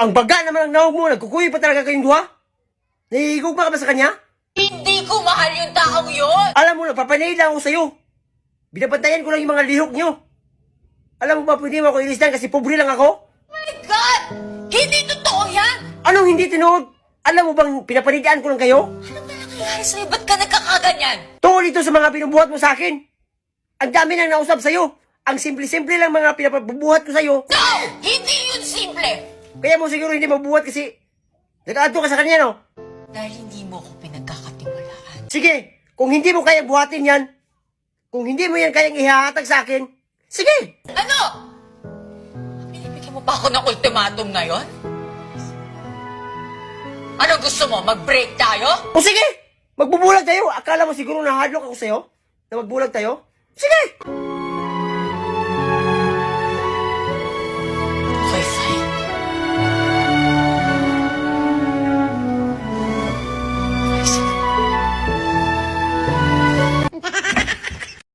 Ang baga naman ang nawag mo, nagkukuyi pa talaga kayong duha? Nahihigugma ka ba sa kanya? Hindi ko mahal yung taong yun! Alam mo, nagpapanahid lang ako sa'yo. Binabantayan ko lang yung mga lihok nyo. Alam mo ba, pwede mo ako ilisdan kasi pobre lang ako? My God! Hindi totoo yan! Anong hindi tinuod? Alam mo bang pinapanidaan ko lang kayo? Ano ba nangyayari sa'yo? Ba't ka nagkakaganyan? Tungkol ito sa mga binubuhat mo sa akin. Ang dami nang nausap sa'yo. Ang simple-simple lang mga pinapabuhat ko sa'yo. No! Hindi yun simple! Kaya mo siguro hindi mabuhat kasi nag-aadto ka sa kanya, no? Dahil hindi mo ako pinagkakatiwalaan. Sige, kung hindi mo kayang buhatin yan, kung hindi mo yan kayang ihahatag sa akin, sige! Ano? Binibigyan mo pa ako ng ultimatum ngayon? Ano gusto mo? Mag-break tayo? O sige, magbubulag tayo. Akala mo siguro na hardlock ako sa'yo? Na magbulag tayo? Sige!